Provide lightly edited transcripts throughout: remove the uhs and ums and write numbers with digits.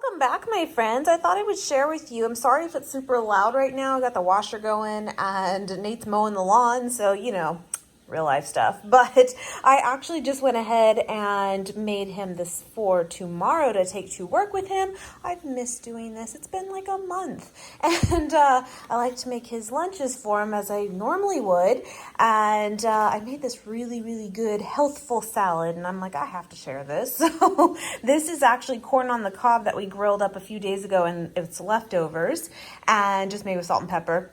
Welcome back, my friends. I thought I would share with you. I'm sorry if it's super loud right now. I got the washer going and Nate's mowing the lawn, so real life stuff. But I actually just went ahead and made him this for tomorrow to take to work with him. I've missed doing this. It's been like a month. And I like to make his lunches for him as I normally would. And I made this really, really good, healthful salad. And I'm like, I have to share this. So this is actually corn on the cob that we grilled up a few days ago, and it's leftovers. And just made with salt and pepper.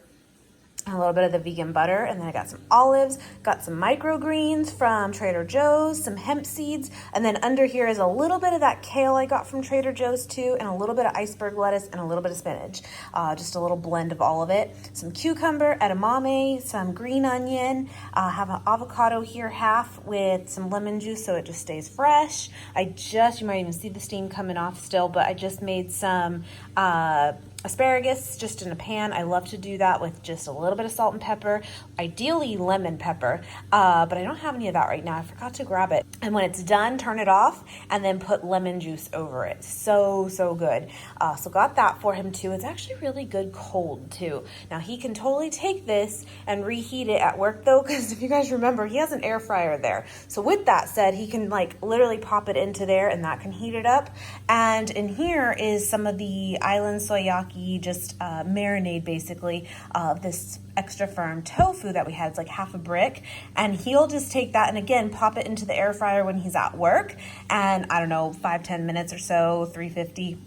A little bit of the vegan butter, and then I got some olives, got some microgreens from Trader Joe's, some hemp seeds, and then under here is a little bit of that kale I got from Trader Joe's too, and a little bit of iceberg lettuce and a little bit of spinach. Just a little blend of all of it. Some cucumber, edamame, some green onion. I have an avocado here half with some lemon juice so it just stays fresh. You might even see the steam coming off still, but I just made some asparagus just in a pan. I love to do that with just a little bit of salt and pepper, ideally lemon pepper, but I don't have any of that right now. I forgot to grab it. And when it's done, turn it off and then put lemon juice over it. So good. So got that for him too. It's actually really good cold too. Now he can totally take this and reheat it at work though, because if you guys remember, he has an air fryer there. So with that said, he can like literally pop it into there and that can heat it up. And in here is some of the island soyaki, just marinade basically of this extra firm tofu that we had. It's like half a brick, and he'll just take that and again pop it into the air fryer when he's at work, and I don't know, 5-10 minutes or so, 350,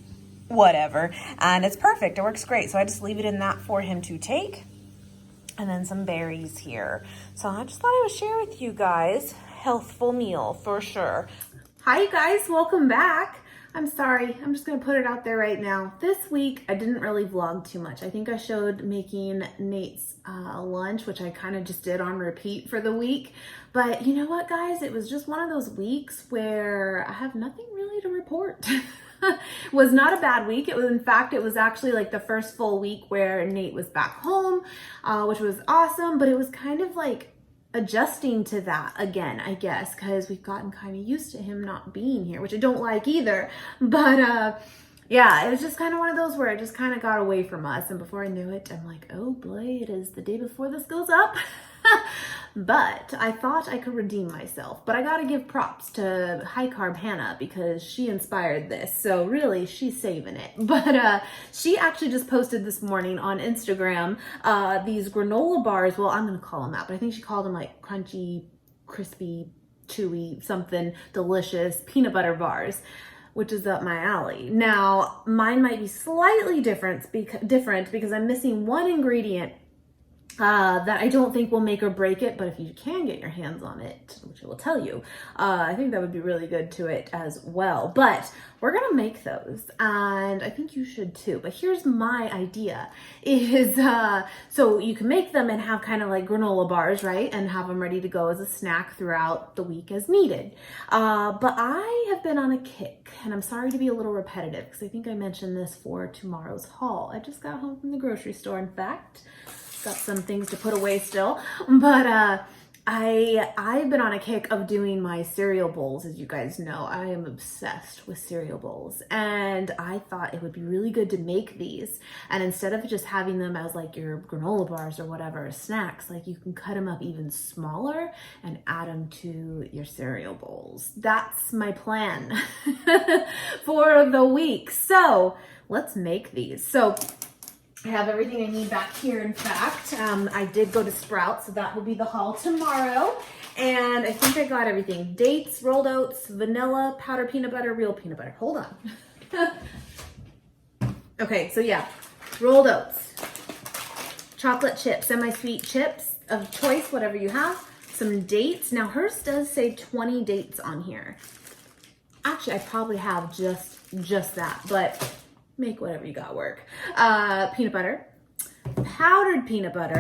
whatever, and it's perfect. It works great. So I just leave it in that for him to take. And then some berries here. So I just thought I would share with you guys. Healthful meal for sure. Hi you guys, welcome back. I'm sorry, I'm just gonna put it out there right now. This week, I didn't really vlog too much. I think I showed making Nate's lunch, which I kind of just did on repeat for the week. But you know what, guys? It was just one of those weeks where I have nothing really to report. Was not a bad week. It was, in fact, it was actually like the first full week where Nate was back home, which was awesome, but it was kind of like adjusting to that again, I guess, because we've gotten kind of used to him not being here, which I don't like either. But yeah, it was just kind of one of those where it just kind of got away from us. And before I knew it, I'm like, oh boy, it is the day before this goes up. But I thought I could redeem myself. But I got to give props to High Carb Hannah because she inspired this. So really, she's saving it. But she actually just posted this morning on Instagram these granola bars. Well, I'm going to call them that, but I think she called them like crunchy, crispy, chewy, something delicious peanut butter bars, which is up my alley. Now, mine might be slightly different because I'm missing one ingredient that I don't think will make or break it, but if you can get your hands on it, which I will tell you, I think that would be really good to it as well. But we're gonna make those, and I think you should too. But here's my idea is, so you can make them and have kind of like granola bars, right? And have them ready to go as a snack throughout the week as needed. But I have been on a kick, and I'm sorry to be a little repetitive because I think I mentioned this for tomorrow's haul. I just got home from the grocery store, in fact. Got some things to put away still, but I've been on a kick of doing my cereal bowls. As you guys know, I am obsessed with cereal bowls, and I thought it would be really good to make these, and instead of just having them as like your granola bars or whatever snacks, like you can cut them up even smaller and add them to your cereal bowls. That's my plan for the week. So let's make these. So I have everything I need back here, in fact. I did go to Sprouts, so that will be the haul tomorrow. And I think I got everything. Dates, rolled oats, vanilla, powdered peanut butter, real peanut butter. Hold on. Okay, so yeah, rolled oats, chocolate chips, semi-sweet chips of choice, whatever you have, some dates. Now hers does say 20 dates on here. Actually, I probably have just that, but make whatever you got work. Peanut butter, powdered peanut butter,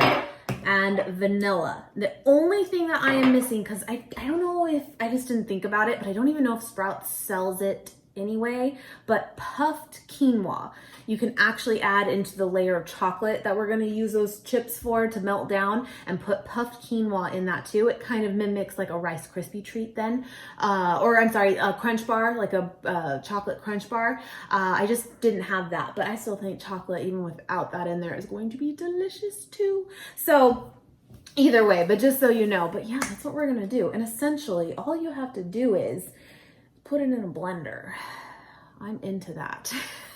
and vanilla. The only thing that I am missing, because I don't know if, I just didn't think about it, but I don't even know if Sprouts sells it anyway, but puffed quinoa. You can actually add into the layer of chocolate that we're gonna use those chips for to melt down, and put puffed quinoa in that too. It kind of mimics like a Rice Krispie treat then, or I'm sorry, a Crunch Bar, like a chocolate Crunch Bar. I just didn't have that, but I still think chocolate, even without that in there, is going to be delicious too. So either way, but just so you know, but yeah, that's what we're gonna do. And essentially all you have to do is put it in a blender. I'm into that.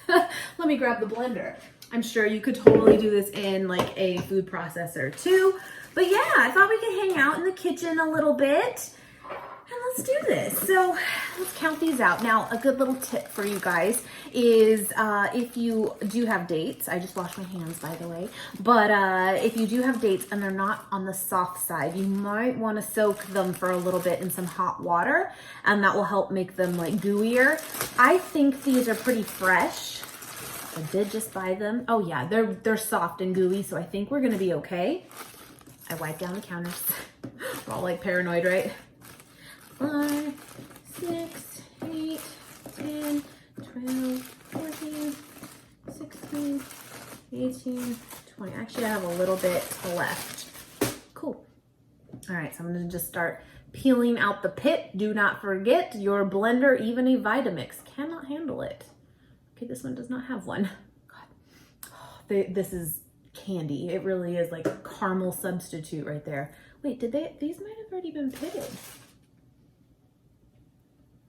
Let me grab the blender. I'm sure you could totally do this in like a food processor too. But yeah, I thought we could hang out in the kitchen a little bit. And let's do this. So let's count these out. Now, a good little tip for you guys is if you do have dates, I just washed my hands by the way, but if you do have dates and they're not on the soft side, you might want to soak them for a little bit in some hot water, and that will help make them like gooier. I think these are pretty fresh. I did just buy them. Oh yeah, they're soft and gooey, so I think we're gonna be okay. I wiped down the counters. We're all like paranoid, right? 5, 6, 8, 10, 12, 14, 16, 18, 20. Actually, I have a little bit left. Cool. All right, so I'm gonna just start peeling out the pit. Do not forget, your blender, even a Vitamix, cannot handle it. Okay, this one does not have one. God, oh, this is candy. It really is like a caramel substitute right there. Wait, these might have already been pitted.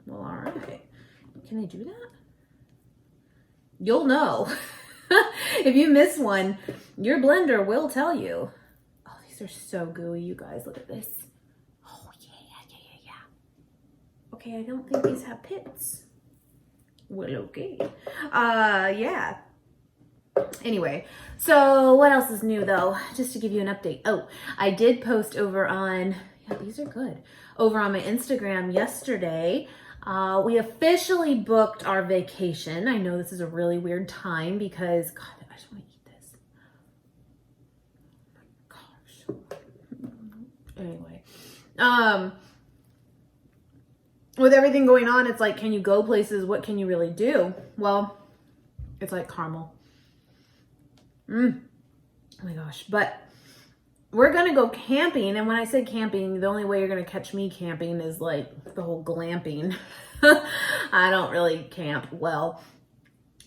Well, all right. Can they do that? You'll know. If you miss one, your blender will tell you. Oh, these are so gooey, you guys. Look at this. Oh, yeah. Okay, I don't think these have pits. Well, okay. Yeah. Anyway, so what else is new though? Just to give you an update. Oh, I did post over on, yeah, these are good, over on my Instagram yesterday. We officially booked our vacation. I know this is a really weird time because, God, I just want to eat this. Gosh. Anyway, with everything going on, it's like, can you go places? What can you really do? Well, it's like caramel. Oh my gosh. But we're going to go camping. And when I say camping, the only way you're going to catch me camping is like the whole glamping. I don't really camp well.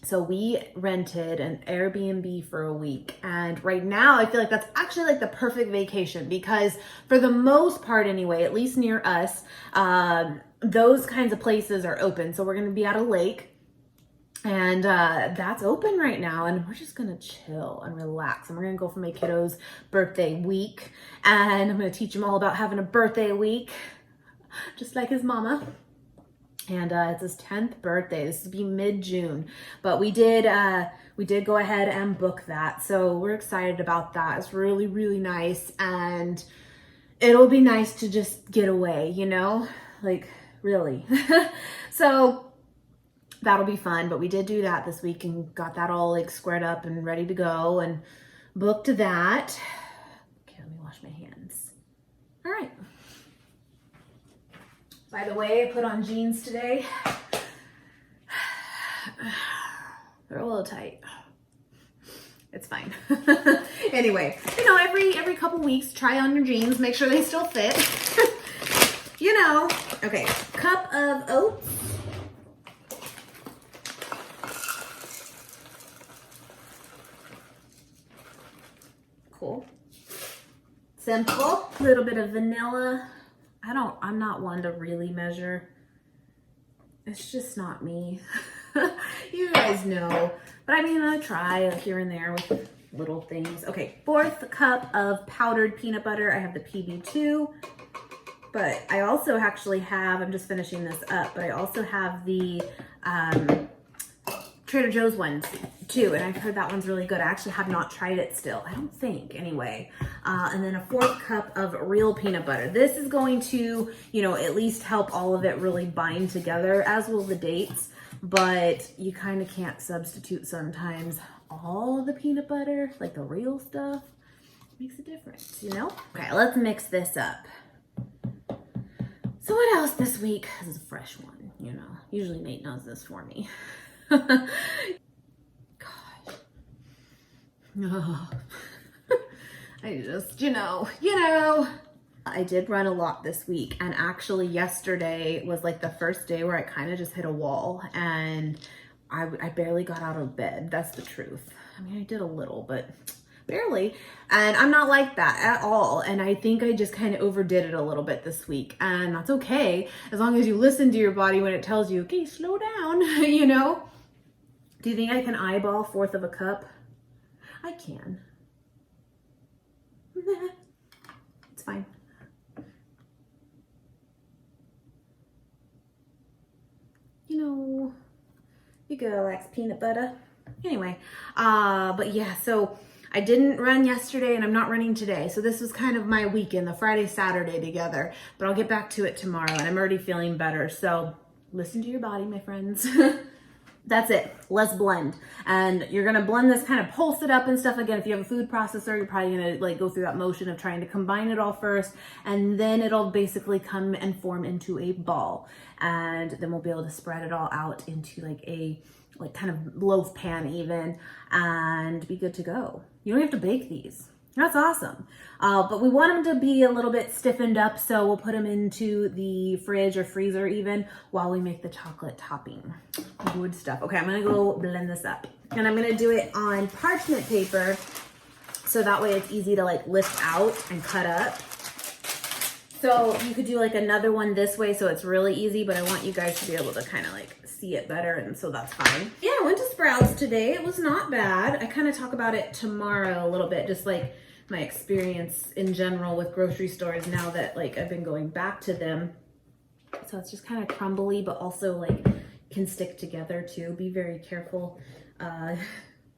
So we rented an Airbnb for a week. And right now I feel like that's actually like the perfect vacation because for the most part anyway, at least near us, those kinds of places are open. So we're going to be at a lake. And that's open right now, and we're just gonna chill and relax. And we're gonna go for my kiddo's birthday week, and I'm gonna teach him all about having a birthday week, just like his mama. And it's his 10th birthday. This will be mid-June, but we did go ahead and book that, so we're excited about that. It's really, really nice, and it'll be nice to just get away, you know, like really. So that'll be fun. But we did do that this week and got that all like squared up and ready to go and booked that. Okay, let me wash my hands. All right. By the way, I put on jeans today. They're a little tight. It's fine. Anyway, you know, every couple weeks, try on your jeans, make sure they still fit. You know. Okay, cup of oats. Cool. Simple. A little bit of vanilla. I'm not one to really measure. It's just not me. You guys know. But I mean, I try here and there with little things. Okay, 4th cup of powdered peanut butter. I have the PB2. But I also actually have, I'm just finishing this up, but I also have the Trader Joe's ones too, and I've heard that one's really good. I actually have not tried it still, I don't think, anyway. And then a 4th cup of real peanut butter. This is going to, you know, at least help all of it really bind together, as will the dates, but you kind of can't substitute sometimes all of the peanut butter, like the real stuff. Makes a difference, you know? Okay, let's mix this up. So what else this week? This is a fresh one. you know, usually Nate knows this for me. Gosh. Oh. I just, you know, I did run a lot this week, and actually yesterday was like the first day where I kind of just hit a wall, and I barely got out of bed. That's the truth. I mean, I did a little, but barely. And I'm not like that at all. And I think I just kind of overdid it a little bit this week, and that's okay. As long as you listen to your body when it tells you, okay, slow down, you know? Do you think I can eyeball 1/4 of a cup? I can. It's fine. You know, you girl likes peanut butter. Anyway, but yeah, so I didn't run yesterday and I'm not running today. So this was kind of my weekend, the Friday, Saturday together, but I'll get back to it tomorrow, and I'm already feeling better. So listen to your body, my friends. That's it. Let's blend. And you're going to blend this, kind of pulse it up and stuff. Again, if you have a food processor, you're probably going to like go through that motion of trying to combine it all first, and then it'll basically come and form into a ball. And then we'll be able to spread it all out into like a kind of loaf pan even, and be good to go. You don't have to bake these. That's awesome. But we want them to be a little bit stiffened up, so we'll put them into the fridge or freezer even while we make the chocolate topping. Good stuff. Okay, I'm gonna go blend this up. And I'm gonna do it on parchment paper, so that way it's easy to like lift out and cut up. So you could do like another one this way, so it's really easy, but I want you guys to be able to kind of like see it better, and so that's fine. Yeah, I went to Sprouts today. It was not bad. I kind of talk about it tomorrow a little bit, just like my experience in general with grocery stores now that like I've been going back to them. So it's just kind of crumbly, but also like can stick together too. Be very careful.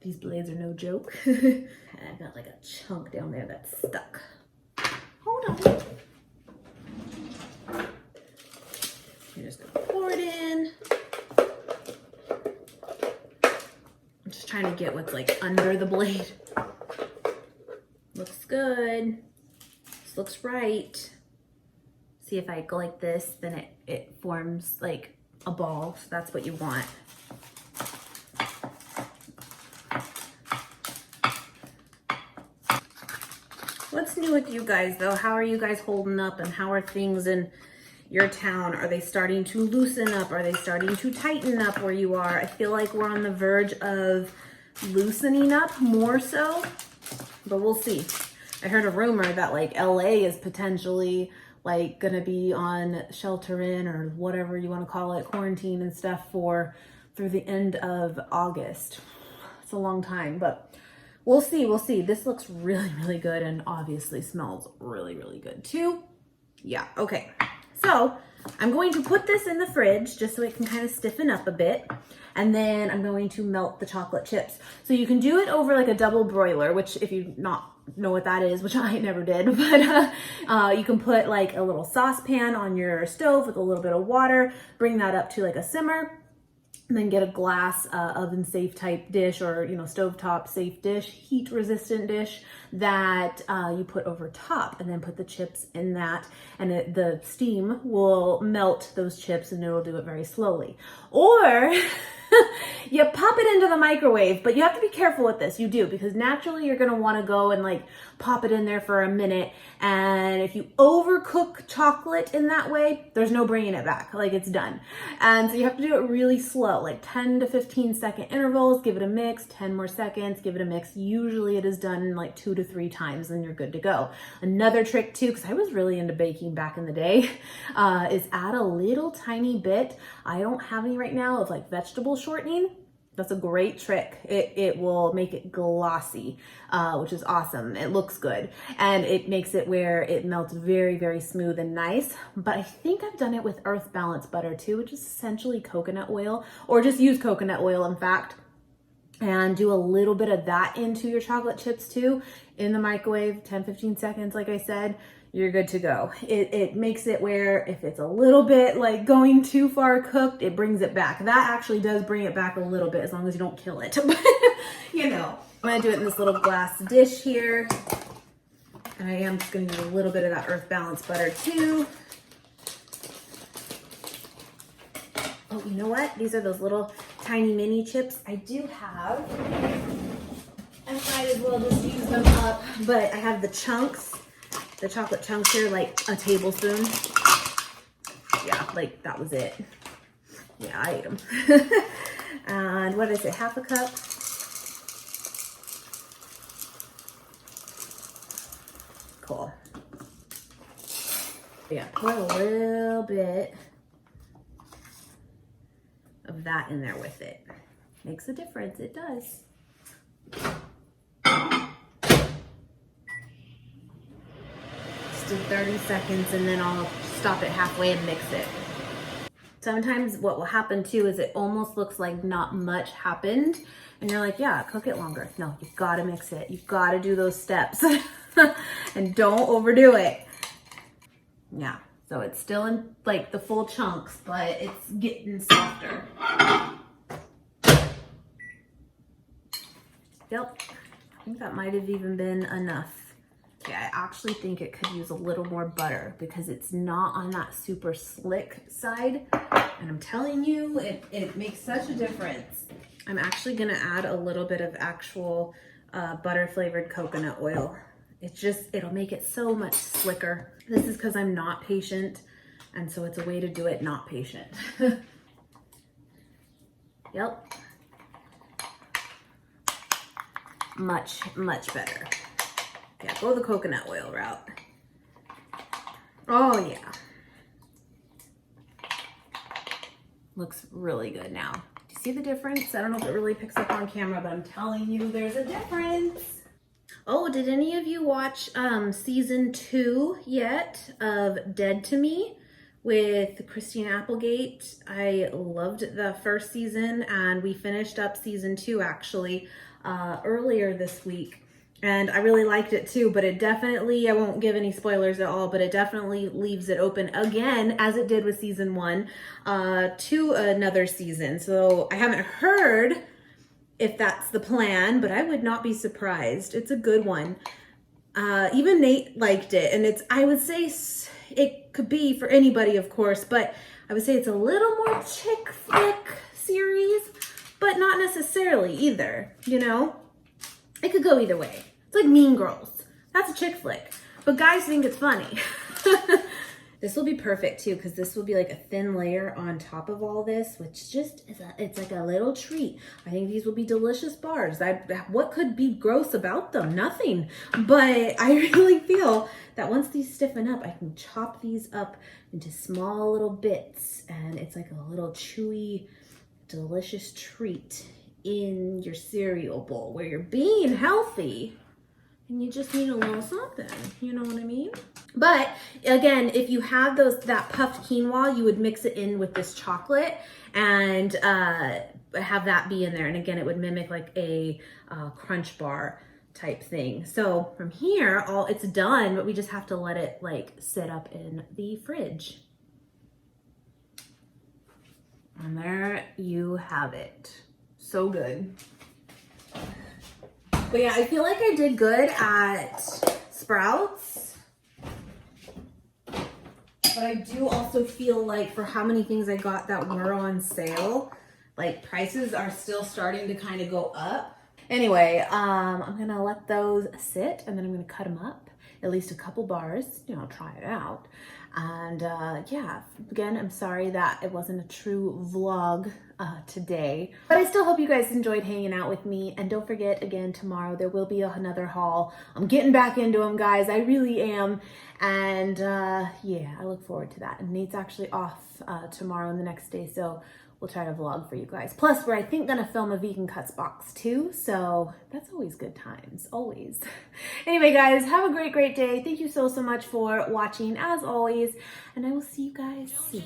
These blades are no joke. I've got like a chunk down there that's stuck. Hold on. You're just gonna pour it in. I'm just trying to get what's like under the blade. Looks good. This looks right. See, if I go like this, then it forms like a ball. So that's what you want. What's new with you guys though? How are you guys holding up, and how are things in your town? Are they starting to loosen up? Are they starting to tighten up where you are? I feel like we're on the verge of loosening up more so, but we'll see. I heard a rumor that like LA is potentially like gonna be on shelter in, or whatever you want to call it, quarantine and stuff through the end of August. It's a long time, but we'll see. We'll see. This looks really, really good, and obviously smells really, really good too. Yeah, okay. So I'm going to put this in the fridge just so it can kind of stiffen up a bit. And then I'm going to melt the chocolate chips. So you can do it over like a double broiler, which if you not know what that is, which I never did, but you can put like a little saucepan on your stove with a little bit of water, bring that up to like a simmer, and then get a glass oven safe type dish, or stovetop safe dish, heat resistant dish that you put over top, and then put the chips in that, and the steam will melt those chips, and it'll do it very slowly. Or you pop it into the microwave, but you have to be careful with this. You do, because naturally you're gonna want to go and like pop it in there for a minute, and if you overcook chocolate in that way, there's no bringing it back. Like, it's done. And so you have to do it really slow, like 10 to 15 second intervals. Give it a mix, 10 more seconds, give it a mix. Usually it is done like 2 to 3 times, and you're good to go. Another trick too, because I was really into baking back in the day, is add a little tiny bit. I don't have any right now of like vegetable shortening. That's a great trick. It will make it glossy, which is awesome. It looks good, and it makes it where it melts very, very smooth and nice. But I think I've done it with Earth Balance butter too, which is essentially coconut oil, or just use coconut oil, in fact, and do a little bit of that into your chocolate chips too in the microwave, 10-15 seconds, like I said. You're good to go. It makes it where if it's a little bit like going too far cooked, it brings it back. That actually does bring it back a little bit, as long as you don't kill it. But I'm gonna do it in this little glass dish here. And I am just gonna use a little bit of that Earth Balance butter too. Oh, you know what? These are those little tiny mini chips I do have. I might as well just use them up, but I have the chunks, the chocolate chunks here, like a tablespoon. Yeah, like that was it. Yeah, I ate them. And what is it, half a cup? Cool. Yeah, put a little bit of that in there with it. Makes a difference, it does. Just do 30 seconds and then I'll stop it halfway and mix it. Sometimes what will happen too is it almost looks like not much happened and you're like, yeah, cook it longer. No, you've got to mix it. You've got to do those steps and don't overdo it. Yeah, so it's still in like the full chunks, but it's getting softer. Yep, I think that might have even been enough. Okay, I actually think it could use a little more butter because it's not on that super slick side. And I'm telling you, it makes such a difference. I'm actually gonna add a little bit of actual butter flavored coconut oil. It'll make it so much slicker. This is because I'm not patient. And so it's a way to do it not patient. Yep. Much, much better. Yeah, go the coconut oil route. Oh yeah. Looks really good now. Do you see the difference? I don't know if it really picks up on camera, but I'm telling you there's a difference. Oh, did any of you watch season 2 yet of Dead to Me with Christine Applegate? I loved the first season and we finished up season 2 actually earlier this week. And I really liked it too, but it definitely, I won't give any spoilers at all, but it definitely leaves it open again, as it did with season 1, to another season. So I haven't heard if that's the plan, but I would not be surprised. It's a good one. Even Nate liked it, and I would say it could be for anybody, of course, but I would say it's a little more chick flick series, but not necessarily either, you know? It could go either way. It's like Mean Girls. That's a chick flick, but guys think it's funny. This will be perfect too, because this will be like a thin layer on top of all this, which just it's like a little treat. I think these will be delicious bars. What could be gross about them? Nothing. But I really feel that once these stiffen up, I can chop these up into small little bits, and it's like a little chewy, delicious treat in your cereal bowl where you're being healthy and you just need a little something, you know what I mean? But again, if you have that puffed quinoa, you would mix it in with this chocolate and have that be in there. And again, it would mimic like a crunch bar type thing. So from here, it's done, but we just have to let it like sit up in the fridge. And there you have it. So good. But yeah, I feel like I did good at Sprouts. But I do also feel like for how many things I got that were on sale, like prices are still starting to kind of go up. Anyway, I'm gonna let those sit and then I'm gonna cut them up, at least a couple bars, you know, try it out. And yeah, again, I'm sorry that it wasn't a true vlog today, but I still hope you guys enjoyed hanging out with me. And don't forget, again, tomorrow there will be another haul. I'm getting back into them, guys. I really am. And yeah, I look forward to that. And Nate's actually off tomorrow and the next day, so we'll try to vlog for you guys. Plus, we're, I think, gonna film a vegan cuts box too, so that's always good times, always. Anyway, guys, have a great, great day. Thank you so, so much for watching, as always, and I will see you guys soon.